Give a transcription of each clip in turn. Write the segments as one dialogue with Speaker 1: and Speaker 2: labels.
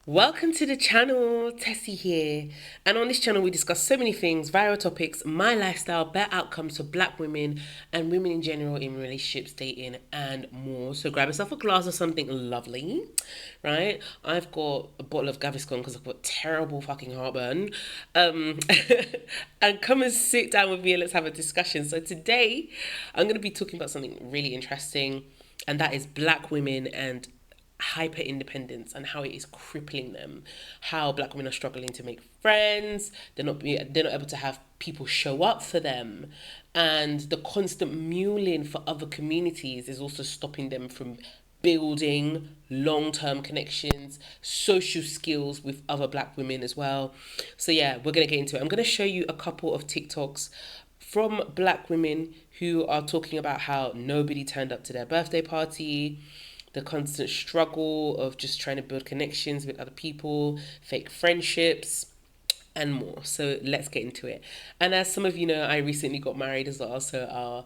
Speaker 1: Welcome to the channel, Tessie here. And on this channel we discuss so many things, viral topics, my lifestyle, better outcomes for black women and women in general in relationships, dating and more. So grab yourself a glass of something lovely, right? I've got a bottle of Gaviscon because I've got terrible fucking heartburn. And come and sit down with me and let's have a discussion. So today I'm going to be talking about something really interesting, and that is black women and hyper independence and how it is crippling them, how black women are struggling to make friends, they're not able to have people show up for them, and the constant muling for other communities is also stopping them from building long-term connections, social skills with other black women as well. So yeah, we're going to get into it. I'm going to show you a couple of TikToks from black women who are talking about how nobody turned up to their birthday party, the constant struggle of just trying to build connections with other people, fake friendships, and more. So let's get into it. And as some of you know, I recently got married as well. So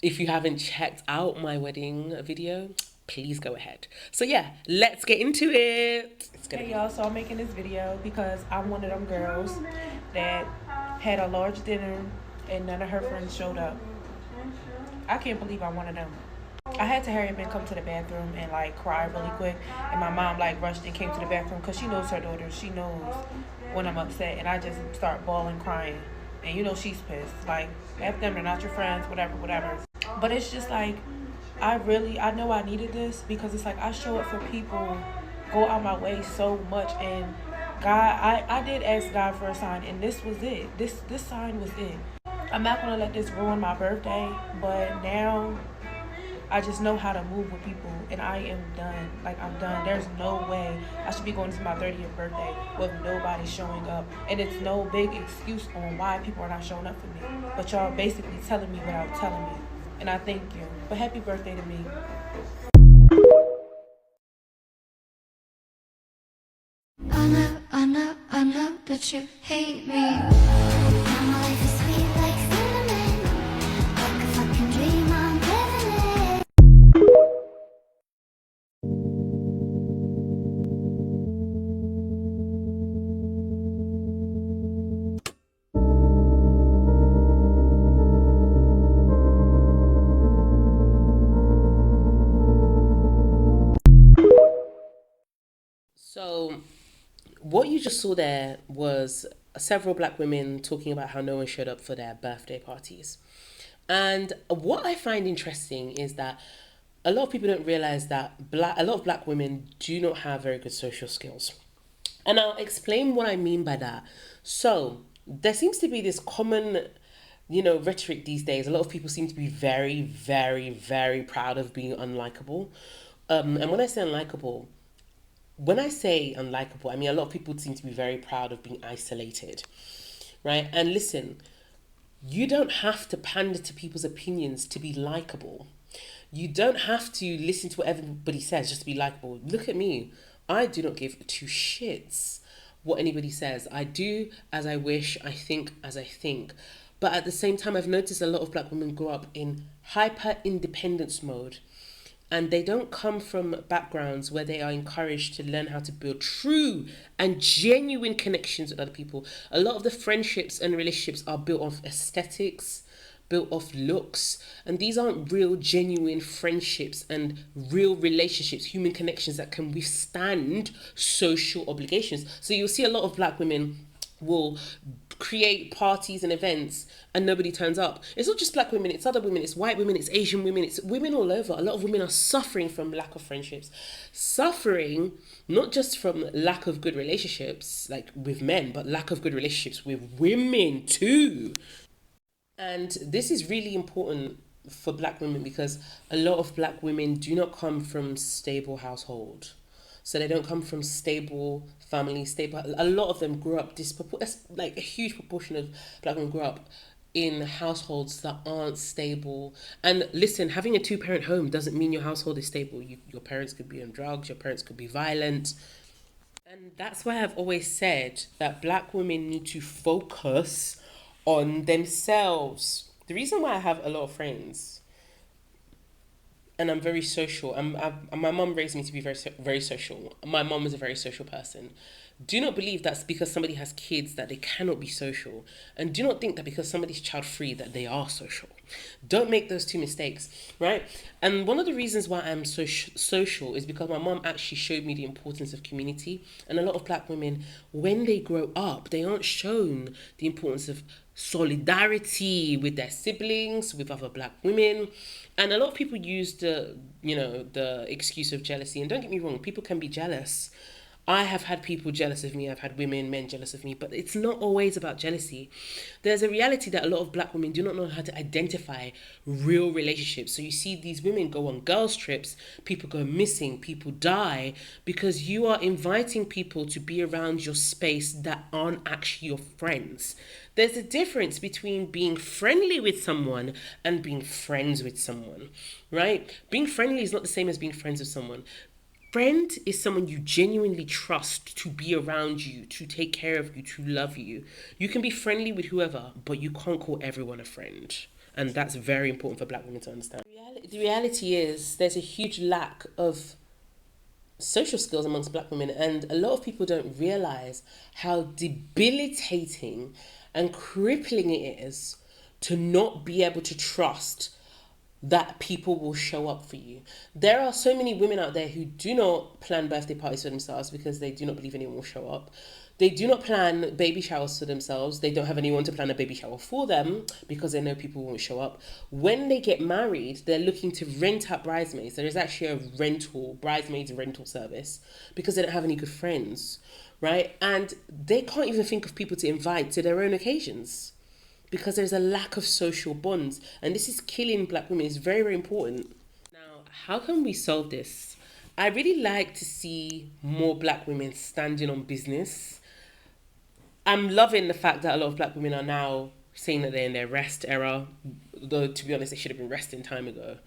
Speaker 1: if you haven't checked out my wedding video, please go ahead. So yeah, let's get into it.
Speaker 2: Hey y'all, so I'm making this video because I'm one of them girls that had a large dinner and none of her friends showed up. I can't believe I'm one of them. I had to hurry up and come to the bathroom and like cry really quick, and my mom like rushed and came to the bathroom because she knows her daughter. She knows when I'm upset, and I just start bawling, crying, and you know she's pissed. Like, F them, they're not your friends, whatever. But it's just like I know I needed this because it's like I show up for people, go out my way so much, and God, I did ask God for a sign, and this was it. This sign was it. I'm not gonna let this ruin my birthday, but now I just know how to move with people, and I am done. Like, I'm done. There's no way I should be going to my 30th birthday with nobody showing up. And it's no big excuse on why people are not showing up for me. But y'all basically telling me without telling me. And I thank you. But happy birthday to me.
Speaker 3: I know that you hate me. Now my life is sweet like cinnamon, like a fucking dream I'm living it.
Speaker 1: So what you just saw there was several black women talking about how no one showed up for their birthday parties. And what I find interesting is that a lot of people don't realize that a lot of black women do not have very good social skills. And I'll explain what I mean by that. So there seems to be this common, rhetoric these days. A lot of people seem to be very, very, very proud of being unlikable. And when I say unlikable, I mean a lot of people seem to be very proud of being isolated, right? And listen, you don't have to pander to people's opinions to be likable. You don't have to listen to what everybody says just to be likable. Look at me. I do not give two shits what anybody says. I do as I wish, I think as I think. But at the same time, I've noticed a lot of black women grow up in hyper independence mode, and they don't come from backgrounds where they are encouraged to learn how to build true and genuine connections with other people. A lot of the friendships and relationships are built off aesthetics, built off looks, and these aren't real genuine friendships and real relationships, human connections that can withstand social obligations. So you'll see a lot of black women will create parties and events and nobody turns up. It's not just black women, it's other women, it's white women, it's Asian women, it's women all over. A lot of women are suffering from lack of friendships, suffering not just from lack of good relationships like with men, but lack of good relationships with women too. And this is really important for black women because a lot of black women do not come from stable household. So they don't come from stable family, stable. A lot of them grew up like a huge proportion of black women grew up in households that aren't stable. And listen, having a two-parent home doesn't mean your household is stable. Your parents could be on drugs, your parents could be violent. And that's why I've always said that black women need to focus on themselves. The reason why I have a lot of friends and I'm very social. My mom raised me to be very social. My mom is a very social person. Do not believe that's because somebody has kids that they cannot be social. And do not think that because somebody's child free that they are social. Don't make those two mistakes, right? And one of the reasons why I'm so social is because my mom actually showed me the importance of community. And a lot of black women, when they grow up, they aren't shown the importance of solidarity with their siblings, with other black women. And a lot of people use the excuse of jealousy. And don't get me wrong, people can be jealous. I have had people jealous of me. I've had men jealous of me, but it's not always about jealousy. There's a reality that a lot of black women do not know how to identify real relationships. So you see these women go on girls' trips, people go missing, people die, because you are inviting people to be around your space that aren't actually your friends. There's a difference between being friendly with someone and being friends with someone, right? Being friendly is not the same as being friends with someone. Friend is someone you genuinely trust to be around you, to take care of you, to love you. You can be friendly with whoever, but you can't call everyone a friend. And that's very important for black women to understand. The reality is there's a huge lack of social skills amongst black women, and a lot of people don't realize how debilitating and crippling it is to not be able to trust that people will show up for you. There are so many women out there who do not plan birthday parties for themselves because they do not believe anyone will show up. They do not plan baby showers for themselves. They don't have anyone to plan a baby shower for them because they know people won't show up. When they get married, they're looking to rent out bridesmaids. There is actually a bridesmaids rental service because they don't have any good friends, right? And they can't even think of people to invite to their own occasions, because there's a lack of social bonds. And this is killing black women. It's very, very important. Now, how can we solve this? I really like to see more black women standing on business. I'm loving the fact that a lot of black women are now saying that they're in their rest era, though to be honest, they should have been resting time ago,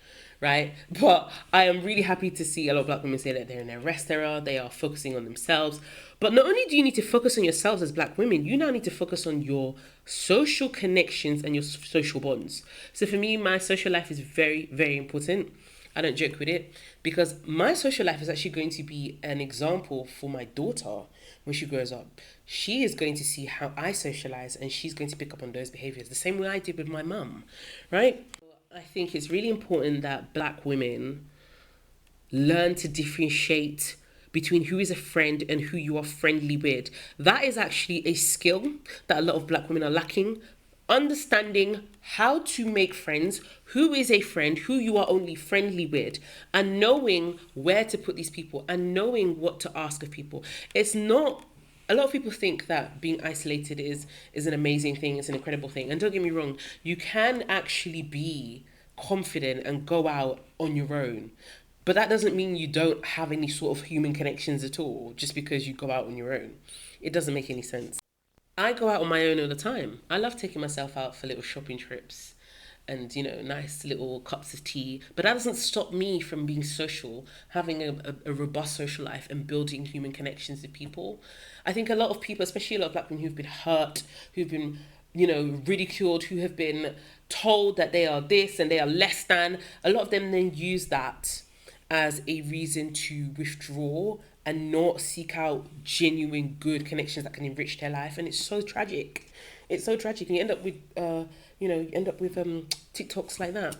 Speaker 1: right? But I am really happy to see a lot of black women say that they're in their rest era, they are focusing on themselves. But not only do you need to focus on yourselves as black women, you now need to focus on your social connections and your social bonds. So for me, my social life is very, very important. I don't joke with it, because my social life is actually going to be an example for my daughter when she grows up. She is going to see how I socialize, and she's going to pick up on those behaviors the same way I did with my mum, right? I think it's really important that black women learn to differentiate between who is a friend and who you are friendly with. That is actually a skill that a lot of black women are lacking. Understanding how to make friends, who is a friend, who you are only friendly with, and knowing where to put these people and knowing what to ask of people. It's not, a lot of people think that being isolated is an amazing thing, it's an incredible thing. And don't get me wrong, you can actually be confident and go out on your own. But that doesn't mean you don't have any sort of human connections at all just because you go out on your own. It doesn't make any sense. I go out on my own all the time. I love taking myself out for little shopping trips and, nice little cups of tea. But that doesn't stop me from being social, having a robust social life and building human connections with people. I think a lot of people, especially a lot of black women who've been hurt, who've been, ridiculed, who have been told that they are this and they are less than, a lot of them then use that as a reason to withdraw and not seek out genuine good connections that can enrich their life. And it's so tragic. It's so tragic. And you end up with TikToks like that.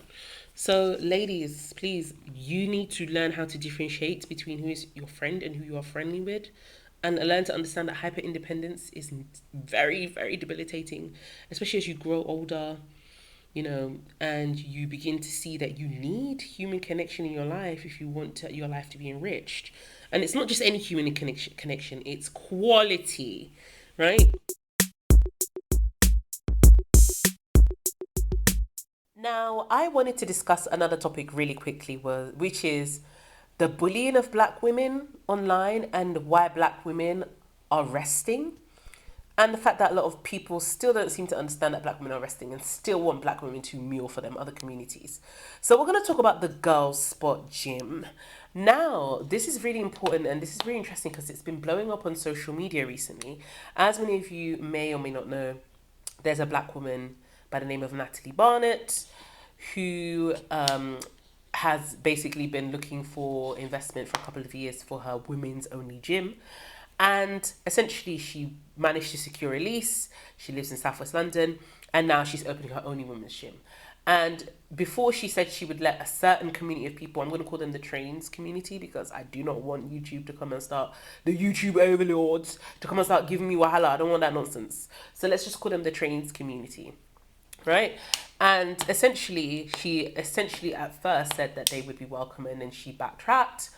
Speaker 1: So ladies, please, you need to learn how to differentiate between who is your friend and who you are friendly with, and learn to understand that hyper independence is very, very debilitating, especially as you grow older, and you begin to see that you need human connection in your life if you want your life to be enriched. And it's not just any human connection, it's quality, right? Now, I wanted to discuss another topic really quickly, which is the bullying of black women online and why black women are resting. And the fact that a lot of people still don't seem to understand that black women are resting and still want black women to mule for them, other communities. So we're going to talk about the Girls Spot Gym. Now, this is really important and this is really interesting because it's been blowing up on social media recently. As many of you may or may not know, there's a black woman by the name of Natalee B who has basically been looking for investment for a couple of years for her women's only gym. And essentially she managed to secure a lease. She lives in Southwest London, and now she's opening her only women's gym. And before, she said she would let a certain community of people, I'm going to call them the trains community, because I do not want YouTube to come and start, the YouTube overlords to come and start giving me wahala. I don't want that nonsense. So let's just call them the trains community, right? And essentially, she at first said that they would be welcome, and then she backtracked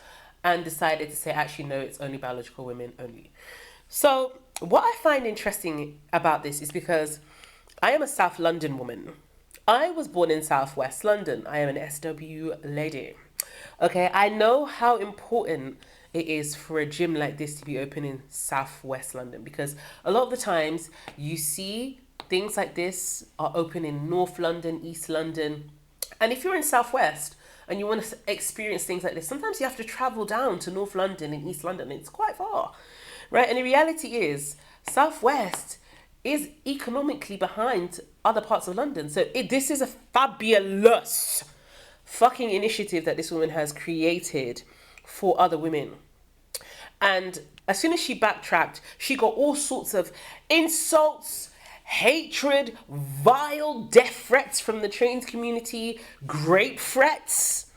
Speaker 1: and decided to say, actually, no, it's only biological women only. So what I find interesting about this is because I am a South London woman. I was born in Southwest London. I am an SW lady. Okay, I know how important it is for a gym like this to be open in Southwest London, because a lot of the times you see things like this are open in North London, East London. And if you're in Southwest and you want to experience things like this, sometimes you have to travel down to North London and East London. It's quite far, right? And the reality is Southwest is economically behind other parts of London. So this is a fabulous fucking initiative that this woman has created for other women. And as soon as she backtracked, she got all sorts of insults, hatred, vile death threats from the trans community, grape threats,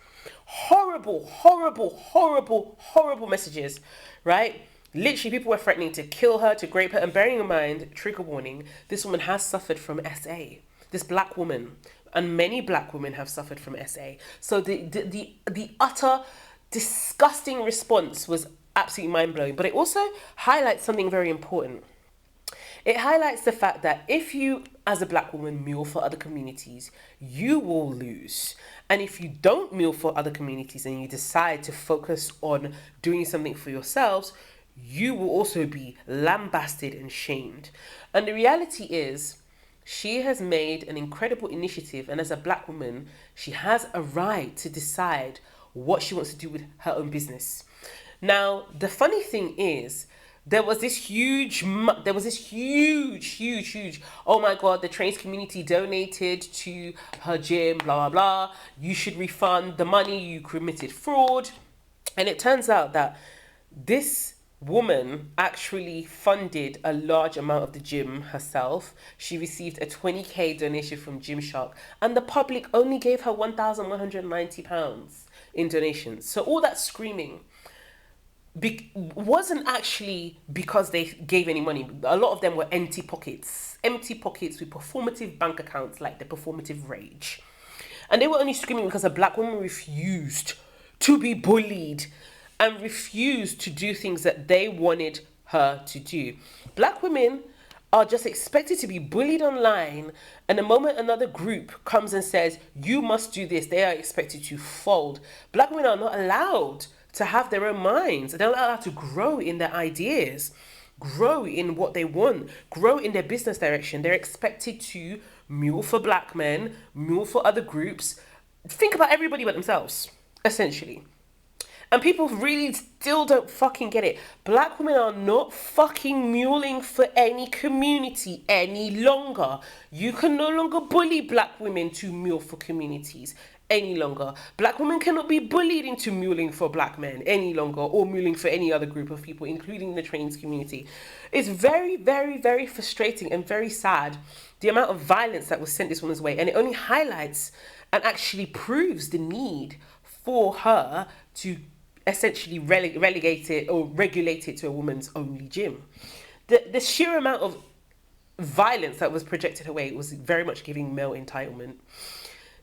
Speaker 1: horrible, horrible, horrible, horrible messages, right? Literally, people were threatening to kill her, to grape her. And bearing in mind, trigger warning, this woman has suffered from SA. This black woman, and many black women have suffered from SA. So the utter disgusting response was absolutely mind-blowing. But it also highlights something very important. It highlights the fact that if you, as a black woman, mule for other communities, you will lose. And if you don't mule for other communities and you decide to focus on doing something for yourselves, you will also be lambasted and shamed. And the reality is, she has made an incredible initiative, and as a black woman, she has a right to decide what she wants to do with her own business. Now, the funny thing is, there was this huge, oh my God, the trans community donated to her gym, blah, blah, blah. You should refund the money, you committed fraud. And it turns out that this woman actually funded a large amount of the gym herself. She received a 20k donation from Gymshark, and the public only gave her £1,190 in donations. So all that screaming wasn't actually because they gave any money. A lot of them were empty pockets with performative bank accounts, like the performative rage. And they were only screaming because a black woman refused to be bullied and refused to do things that they wanted her to do. Black women are just expected to be bullied online, and the moment another group comes and says, you must do this, they are expected to fold. Black women are not allowed to have their own minds. They're not allowed to grow in their ideas, grow in what they want, grow in their business direction. They're expected to mule for black men, mule for other groups, think about everybody but themselves, essentially. And people really still don't fucking get it. Black women are not fucking muling for any community any longer. You can no longer bully black women to mule for communities any longer. Black women cannot be bullied into muling for black men any longer, or muling for any other group of people, including the trans community. It's very, very, very frustrating and very sad, the amount of violence that was sent this woman's way. And it only highlights and actually proves the need for her to essentially relegate it or regulate it to a woman's only gym. The sheer amount of violence that was projected her way was very much giving male entitlement.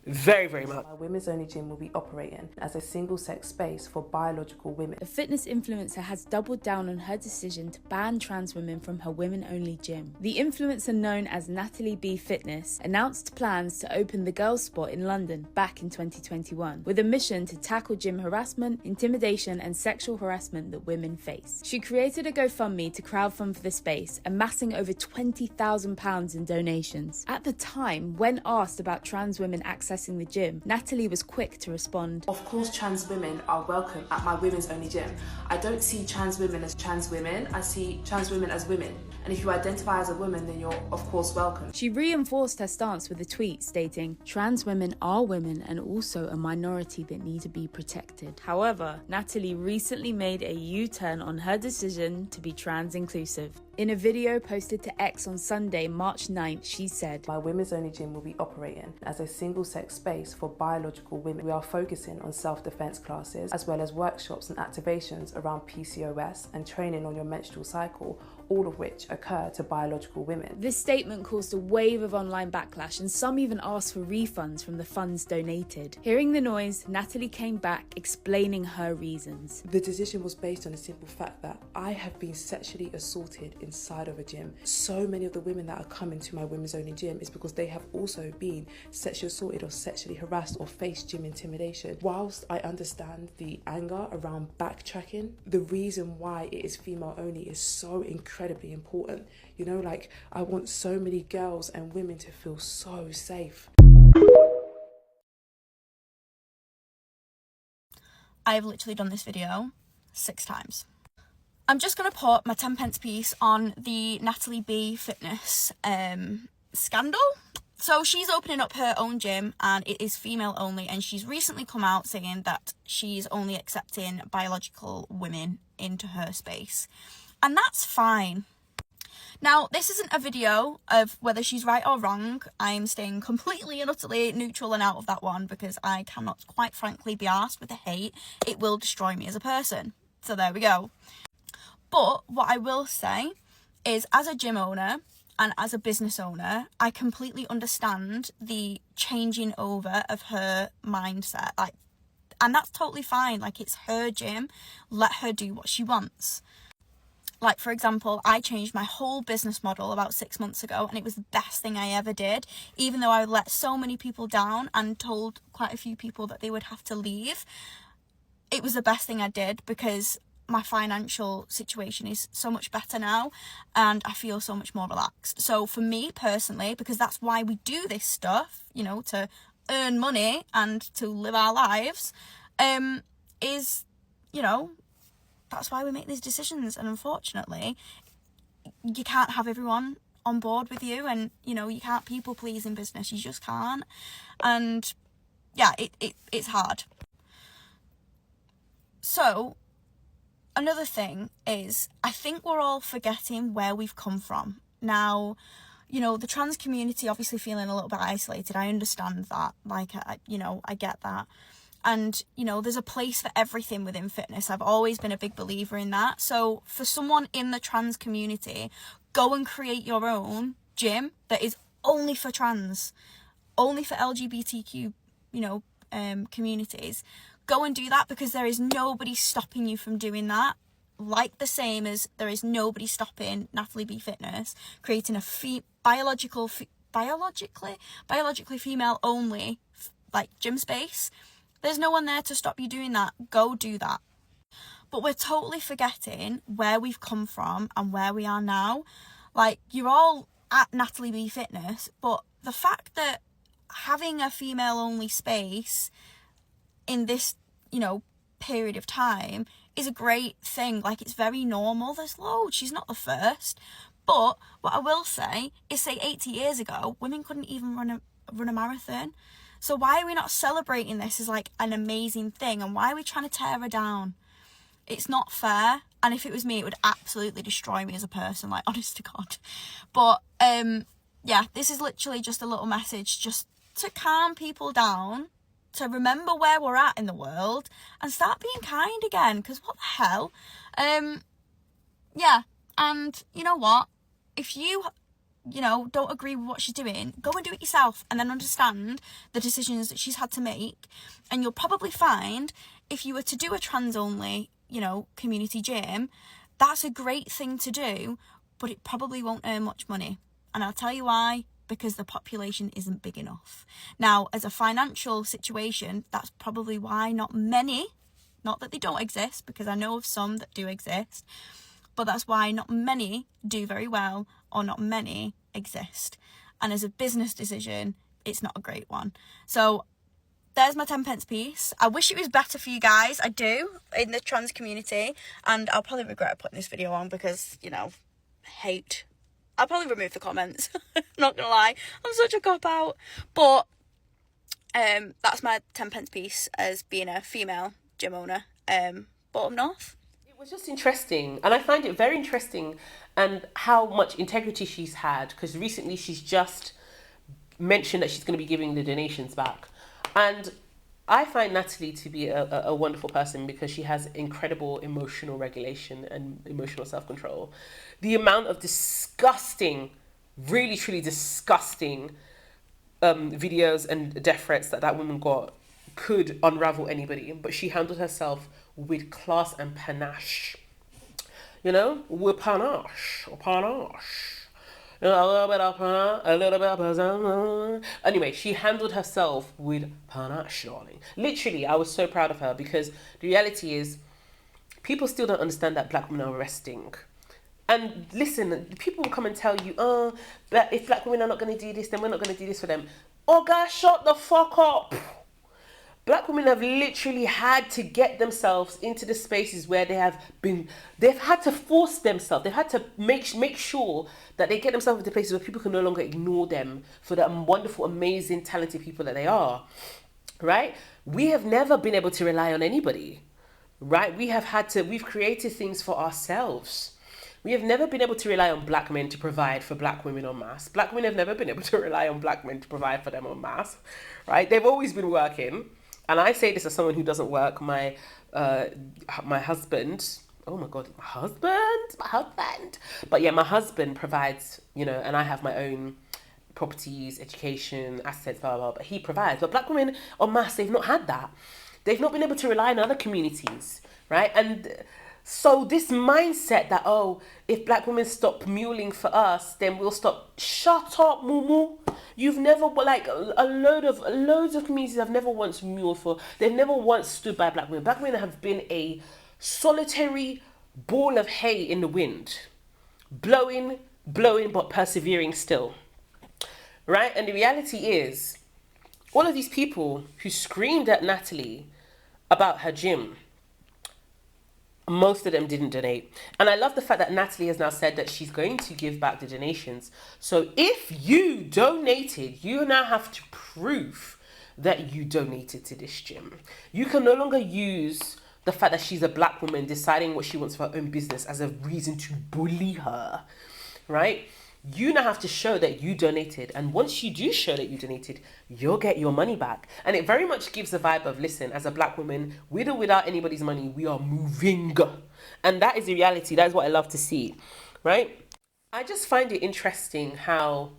Speaker 1: Very, very much.
Speaker 2: Our women's only gym will be operating as a single-sex space for biological women.
Speaker 4: The fitness influencer has doubled down on her decision to ban trans women from her women-only gym. The influencer, known as Natalee B Fitness, announced plans to open the Girls Spot in London back in 2021, with a mission to tackle gym harassment, intimidation and sexual harassment that women face. She created a GoFundMe to crowdfund for the space, amassing over £20,000 in donations. At the time, when asked about trans women accessing accessing the gym, Natalee was quick to respond.
Speaker 5: Of course, trans women are welcome at my women's only gym. I don't see trans women as trans women, I see trans women as women. And if you identify as a woman, then you're of course welcome.
Speaker 4: She reinforced her stance with a tweet stating, "Trans women are women and also a minority that need to be protected." However, Natalee recently made a U-turn on her decision to be trans inclusive. In a video posted to X on Sunday, March 9th, she said,
Speaker 5: My women's only gym will be operating as a single-sex space for biological women. We are focusing on self-defense classes as well as workshops and activations around PCOS and training on your menstrual cycle, all of which occur to biological women.
Speaker 4: This statement caused a wave of online backlash, and some even asked for refunds from the funds donated. Hearing the noise, Natalee came back explaining her reasons.
Speaker 5: The decision was based on the simple fact that I have been sexually assaulted inside of a gym. So many of the women that are coming to my women's only gym is because they have also been sexually assaulted or sexually harassed or faced gym intimidation. Whilst I understand the anger around backtracking, the reason why it is female only is so incredibly important. You know, like, I want so many girls and women to feel so safe.
Speaker 6: I've literally done this video 6 times. I'm just going to put my 10 pence piece on the Natalee B fitness scandal. So she's opening up her own gym and it is female only, and she's recently come out saying that she's only accepting biological women into her space. And that's fine. Now, this isn't a video of whether she's right or wrong. I'm staying completely and utterly neutral and out of that one because I cannot, quite frankly, be arsed with the hate. It will destroy me as a person. So there we go. But what I will say is, as a gym owner and as a business owner, I completely understand the changing over of her mindset. And that's totally fine. Like, it's her gym. Let her do what she wants. Like, for example, I changed my whole business model about 6 months ago, and it was the best thing I ever did. Even though I let so many people down and told quite a few people that they would have to leave, it was the best thing I did because my financial situation is so much better now and I feel so much more relaxed. So for me personally, because that's why we do this stuff, you know, to earn money and to live our lives, is, you know, that's why we make these decisions. And unfortunately, you can't have everyone on board with you, and, you know, you can't people please in business. You just can't. And yeah, it's hard. So another thing is, I think we're all forgetting where we've come from. Now, you know, the trans community obviously feeling a little bit isolated. I understand that. Like, I get that. And, you know, there's a place for everything within fitness. I've always been a big believer in that. So for someone in the trans community, go and create your own gym that is only for trans, only for LGBTQ, you know, communities. Go and do that, because there is nobody stopping you from doing that. Like the same as there is nobody stopping Natalee B Fitness creating a biologically female only like gym space. There's no one there to stop you doing that. Go do that. But we're totally forgetting where we've come from and where we are now. Like, you're all at Natalee B Fitness, but the fact that having a female only space in this, you know, period of time is a great thing. Like, it's very normal. There's loads. She's not the first. But what I will say is, say 80 years ago, women couldn't even run a marathon. So why are we not celebrating this as like an amazing thing? And why are we trying to tear her down? It's not fair. And if it was me, it would absolutely destroy me as a person, like, honest to God. But yeah, this is literally just a little message just to calm people down, to remember where we're at in the world and start being kind again, because what the hell? Yeah, and you know what? If you know, don't agree with what she's doing, go and do it yourself, and then understand the decisions that she's had to make. And you'll probably find, if you were to do a trans only, you know, community gym, that's a great thing to do, but it probably won't earn much money. And I'll tell you why. Because the population isn't big enough. Now, as a financial situation, that's probably why not many, not that they don't exist, because I know of some that do exist, but that's why not many do very well, or not many exist. And as a business decision, it's not a great one. So there's my 10p piece. I wish it was better for you guys. I do, in the trans community. And I'll probably regret putting this video on because, you know, hate. I'll probably remove the comments. Not gonna lie. I'm such a cop-out. But that's my 10p piece as being a female gym owner. Bottom North.
Speaker 1: It was just interesting, and I find it very interesting and how much integrity she's had, because recently she's just mentioned that she's going to be giving the donations back. And I find Natalee to be a wonderful person because she has incredible emotional regulation and emotional self-control. The amount of disgusting, really truly disgusting videos and death threats that woman got could unravel anybody, but she handled herself with class and panache. You know, with panache. You know, a little bit of panache, a little bit of panache. Anyway, she handled herself with panache, darling. Literally, I was so proud of her because the reality is, people still don't understand that black women are resting. And listen, people will come and tell you, oh, but if black women are not going to do this, then we're not going to do this for them. Oh, guys, shut the fuck up. Black women have literally had to get themselves into the spaces where they've had to force themselves. They've had to make sure that they get themselves into places where people can no longer ignore them for the wonderful, amazing, talented people that they are, right? We have never been able to rely on anybody, right? We've created things for ourselves. We have never been able to rely on black men to provide for black women en masse. Black women have never been able to rely on black men to provide for them en masse, right? They've always been working. And I say this as someone who doesn't work. My husband, oh my God, my husband. But yeah, my husband provides, you know, and I have my own properties, education, assets, blah, blah, blah. But he provides. But black women en masse, they've not had that. They've not been able to rely on other communities, right? And so this mindset that, oh, if black women stop muling for us, then we'll stop. Shut up, moo. You've never, like, loads of communities have never once muled for, they've never once stood by black women. Black women have been a solitary ball of hay in the wind, blowing, but persevering still, right? And the reality is, all of these people who screamed at Natalee about her gym, most of them didn't donate. And I love the fact that Natalee has now said that she's going to give back the donations. So if you donated, you now have to prove that you donated to this gym. You can no longer use the fact that she's a black woman deciding what she wants for her own business as a reason to bully her, right? You now have to show that you donated. And once you do show that you donated, you'll get your money back. And it very much gives the vibe of, listen, as a black woman, with or without anybody's money, we are moving. And that is the reality. That is what I love to see, right? I just find it interesting how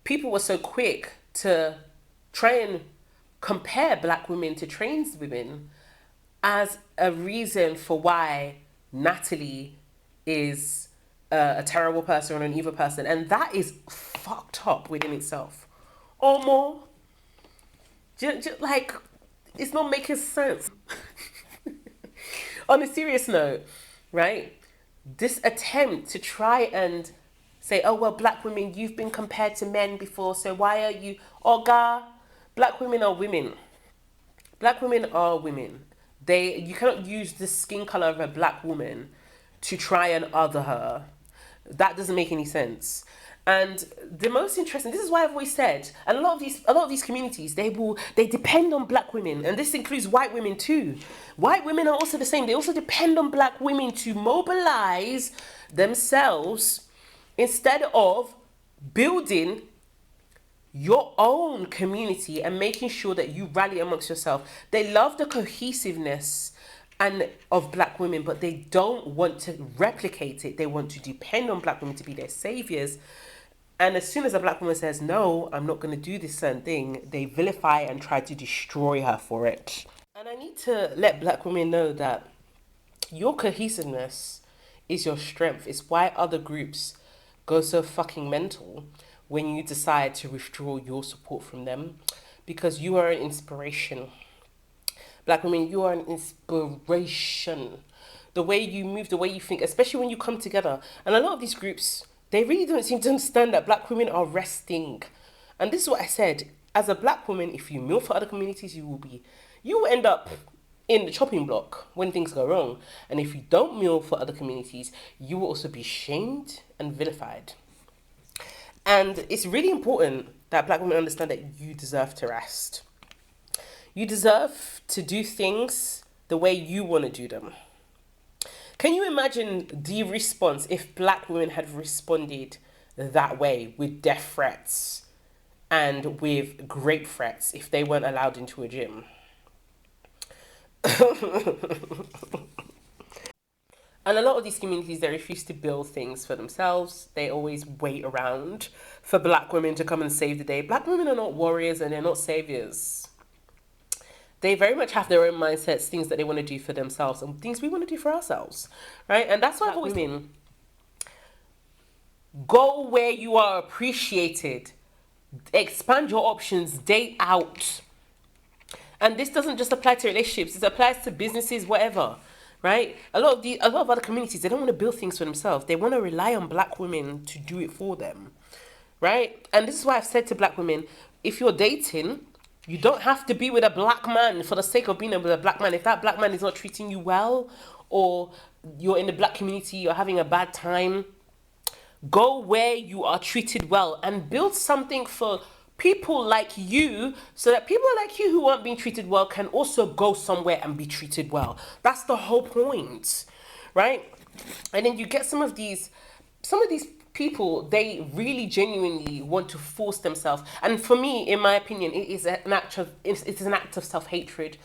Speaker 1: people were so quick to try and compare black women to trans women as a reason for why Natalee is a terrible person or an evil person. And that is fucked up within itself. Or more. Like, it's not making sense. On a serious note, right? This attempt to try and say, oh, well, black women, you've been compared to men before, so why are you... Oga, black women are women. Black women are women. You cannot use the skin color of a black woman to try and other her. That doesn't make any sense. And the most interesting, this is why I've always said, and a lot of these communities, they depend on black women, and this includes white women too. White women are also the same. They also depend on black women to mobilize themselves instead of building your own community and making sure that you rally amongst yourself. They love the cohesiveness and of black women, but they don't want to replicate it. They want to depend on black women to be their saviors. And as soon as a black woman says, no, I'm not going to do this certain thing, they vilify and try to destroy her for it. And I need to let black women know that your cohesiveness is your strength. It's why other groups go so fucking mental when you decide to withdraw your support from them, because you are an inspiration. Black women, you are an inspiration. The way you move, the way you think, especially when you come together. And a lot of these groups, they really don't seem to understand that black women are resting. And this is what I said. As a black woman, if you mill for other communities, you will end up in the chopping block when things go wrong. And if you don't mill for other communities, you will also be shamed and vilified. And it's really important that black women understand that you deserve to rest. You deserve to do things the way you want to do them. Can you imagine the response if black women had responded that way, with death threats and with grape threats, if they weren't allowed into a gym? And a lot of these communities, they refuse to build things for themselves. They always wait around for black women to come and save the day. Black women are not warriors and they're not saviors. They very much have their own mindsets, things that they want to do for themselves and things we want to do for ourselves, right? And that's why I've always been, go where you are appreciated. Expand your options, date out. And this doesn't just apply to relationships, it applies to businesses, whatever, right? A lot of other communities, they don't want to build things for themselves. They want to rely on black women to do it for them, right? And this is why I've said to black women, if you're dating, you don't have to be with a black man for the sake of being with a black man. If that black man is not treating you well, or you're in the black community, you're having a bad time, go where you are treated well and build something for people like you, so that people like you who aren't being treated well can also go somewhere and be treated well. That's the whole point, right? And then you get some of these people, they really genuinely want to force themselves. And for me, in my opinion, it is an act of self-hatred,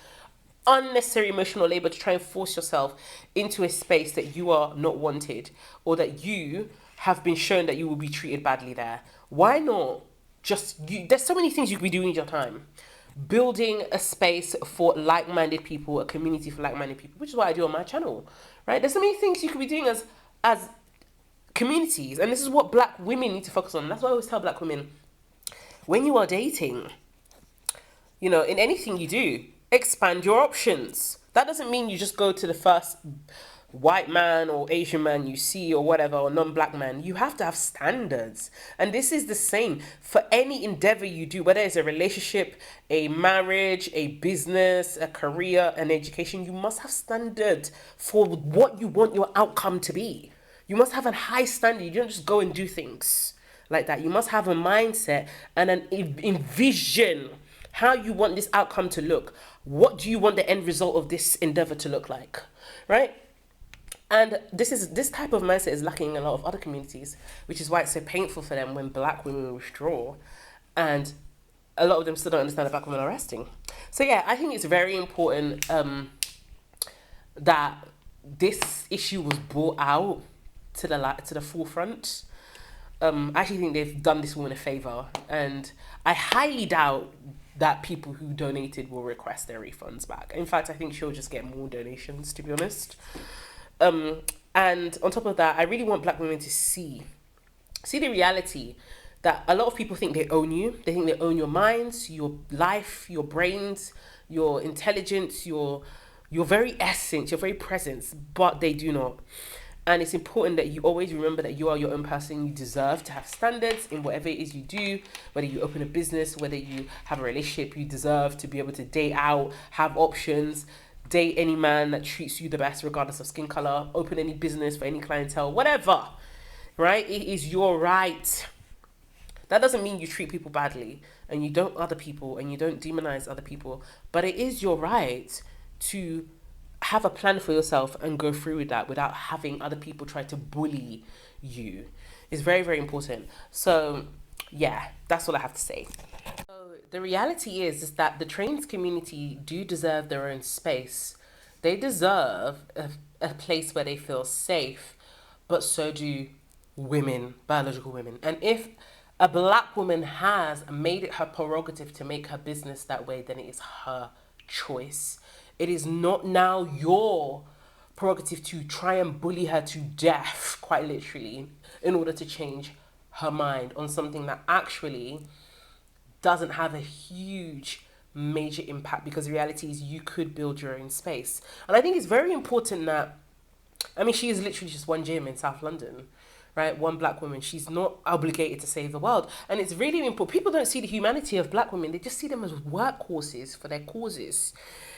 Speaker 1: unnecessary emotional labor to try and force yourself into a space that you are not wanted, or that you have been shown that you will be treated badly there. Why not there's so many things you could be doing with your time. Building a space for like-minded people, a community for like-minded people, which is what I do on my channel, right? There's so many things you could be doing as communities, and this is what black women need to focus on. That's why I always tell black women, when you are dating, in anything you do, expand your options. That doesn't mean you just go to the first white man or Asian man you see, or whatever, or non-black man. You have to have standards. And this is the same for any endeavor you do, whether it's a relationship, a marriage, a business, a career, an education. You must have standards for what you want your outcome to be. You must have a high standard. You don't just go and do things like that. You must have a mindset and an envision how you want this outcome to look. What do you want the end result of this endeavor to look like, right? And this type of mindset is lacking in a lot of other communities, which is why it's so painful for them when black women withdraw, and a lot of them still don't understand that black women are resting. So yeah, I think it's very important that this issue was brought out to the forefront. I actually think they've done this woman a favor, and I highly doubt that people who donated will request their refunds back. In fact, I think she'll just get more donations, to be honest. And on top of that, I really want black women to see the reality that a lot of people think they own you. They think they own your minds, your life, your brains, your intelligence, your very essence, your very presence, but they do not. And it's important that you always remember that you are your own person. You deserve to have standards in whatever it is you do, whether you open a business, whether you have a relationship. You deserve to be able to date out, have options, date any man that treats you the best regardless of skin color, open any business for any clientele, whatever, right? It is your right. That doesn't mean you treat people badly and you don't other people and you don't demonize other people, but it is your right to have a plan for yourself and go through with that without having other people try to bully you. It's very, very important. So yeah, that's all I have to say. So the reality is that the trans community do deserve their own space. They deserve a place where they feel safe, but so do women, biological women. And if a black woman has made it her prerogative to make her business that way, then it is her choice. It is not now your prerogative to try and bully her to death, quite literally, in order to change her mind on something that actually doesn't have a huge major impact, because the reality is you could build your own space. And I think it's very important that, I mean, she is literally just one gym in South London, right? One black woman. She's not obligated to save the world. And it's really important. People don't see the humanity of black women. They just see them as workhorses for their causes.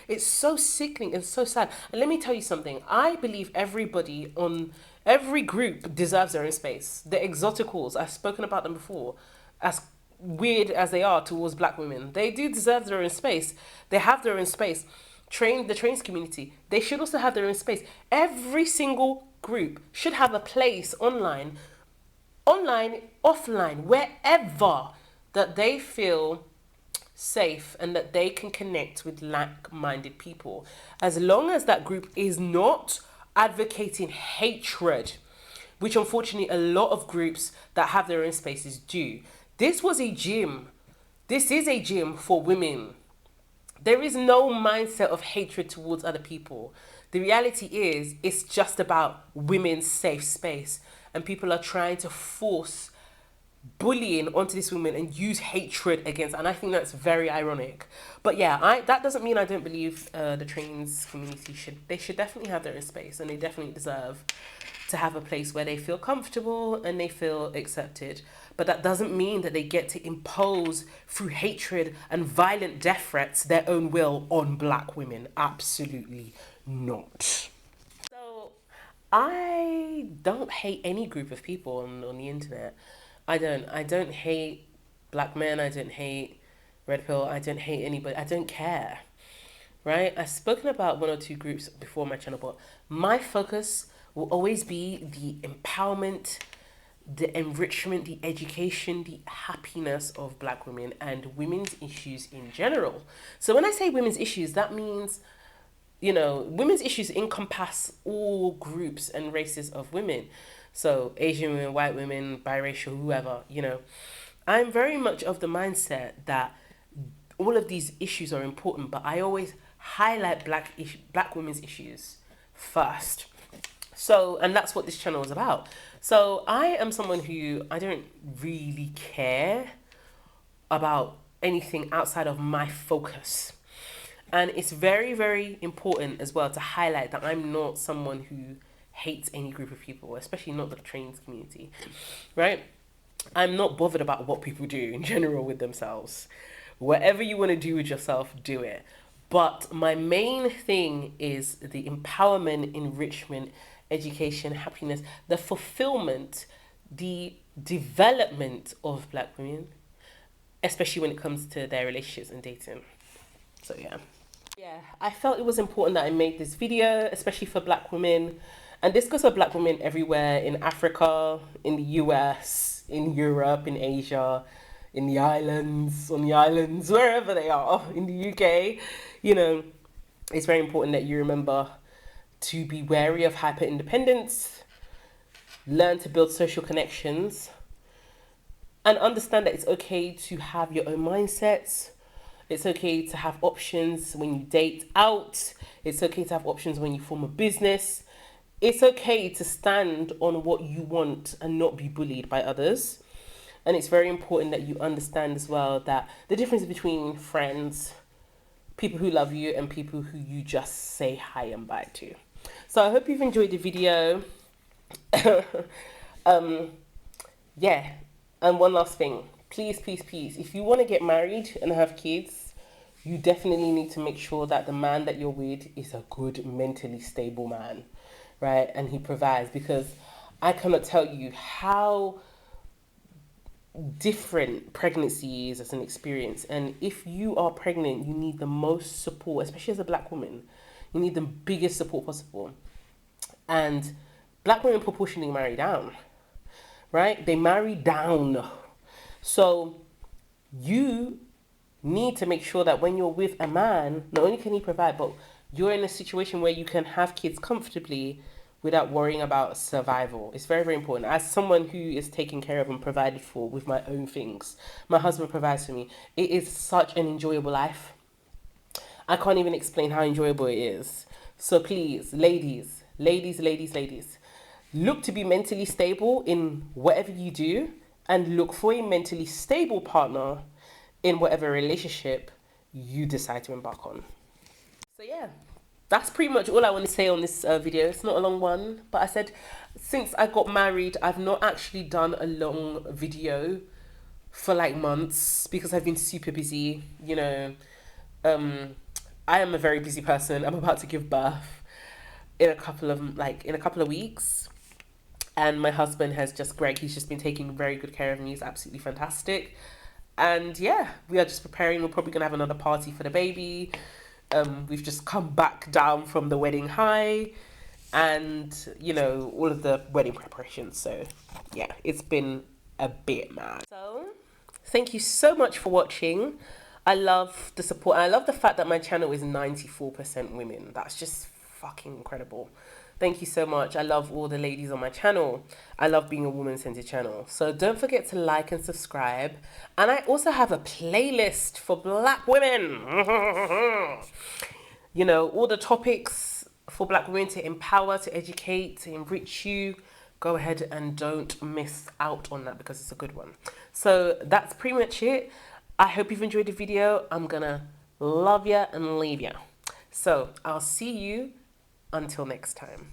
Speaker 1: It's so sickening and so sad. And let me tell you something. I believe everybody on every group deserves their own space. The exoticals, I've spoken about them before, as weird as they are towards black women, they do deserve their own space. They have their own space. The trans community, they should also have their own space. Every single group should have a place online, offline, wherever, that they feel safe and that they can connect with like-minded people, as long as that group is not advocating hatred, which unfortunately a lot of groups that have their own spaces do. This was a gym. This is a gym for women. There is no mindset of hatred towards other people. The reality is, it's just about women's safe space, and people are trying to force bullying onto this woman and use hatred against, and I think that's very ironic. But yeah, that doesn't mean I don't believe the trans community should definitely have their own space, and they definitely deserve to have a place where they feel comfortable and they feel accepted. But that doesn't mean that they get to impose through hatred and violent death threats their own will on black women. Absolutely not. So I don't hate any group of people on the internet. I don't hate black men. I don't hate red pill. I don't hate anybody. I don't care. Right? I've spoken about one or two groups before on my channel, but my focus will always be the empowerment, the enrichment, the education, the happiness of black women and women's issues in general. So when I say women's issues, that means, women's issues encompass all groups and races of women. So Asian women, white women, biracial, whoever, I'm very much of the mindset that all of these issues are important, but I always highlight black women's issues first. So, and that's what this channel is about. So I am someone who, I don't really care about anything outside of my focus. And it's very, very important as well to highlight that I'm not someone who hates any group of people, especially not the trans community, right? I'm not bothered about what people do in general with themselves. Whatever you want to do with yourself, do it. But my main thing is the empowerment, enrichment, education, happiness, the fulfillment, the development of black women, especially when it comes to their relationships and dating. So yeah, I felt it was important that I made this video, especially for black women. And this goes for black women everywhere, in Africa, in the US, in Europe, in Asia, in the islands, on the islands, wherever they are, in the UK. It's very important that you remember to be wary of hyper independence, learn to build social connections, and understand that it's okay to have your own mindsets. It's okay to have options when you date out. It's okay to have options when you form a business. It's okay to stand on what you want and not be bullied by others. And it's very important that you understand as well that the difference between friends, people who love you, and people who you just say hi and bye to. So I hope you've enjoyed the video. And one last thing, please, if you want to get married and have kids, you definitely need to make sure that the man that you're with is a good, mentally stable man, right? And he provides, because I cannot tell you how different pregnancy is as an experience. And if you are pregnant, you need the most support, especially as a black woman. You need the biggest support possible. And black women proportionally marry down, right? They marry down. So you need to make sure that when you're with a man, not only can he provide, but you're in a situation where you can have kids comfortably without worrying about survival. It's very, very important. As someone who is taken care of and provided for with my own things, my husband provides for me. It is such an enjoyable life. I can't even explain how enjoyable it is. So please, ladies, look to be mentally stable in whatever you do, and look for a mentally stable partner in whatever relationship you decide to embark on. So yeah, that's pretty much all I want to say on this video. It's not a long one, but I said since I got married, I've not actually done a long video for like months because I've been super busy. You know, I am a very busy person. I'm about to give birth in a couple of weeks, and my husband has just Greg. He's just been taking very good care of me. He's absolutely fantastic, and yeah, we are just preparing. We're probably gonna have another party for the baby. We've just come back down from the wedding high, and you know, all of the wedding preparations. So yeah, it's been a bit mad. So thank you so much for watching. I love the support, and I love the fact that my channel is 94% women. That's just fucking incredible. Thank you so much. I love all the ladies on my channel. I love being a woman-centered channel. So don't forget to like and subscribe. And I also have a playlist for Black women. You know, all the topics for Black women to empower, to educate, to enrich you. Go ahead and don't miss out on that because it's a good one. So that's pretty much it. I hope you've enjoyed the video. I'm gonna love ya and leave ya. So I'll see you until next time.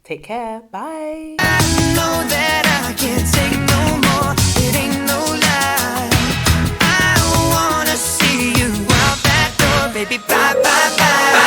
Speaker 1: Take care. Bye.
Speaker 7: I know that I can't take no more. It ain't no lie. I wanna see you out that door, baby. Bye, bye, bye.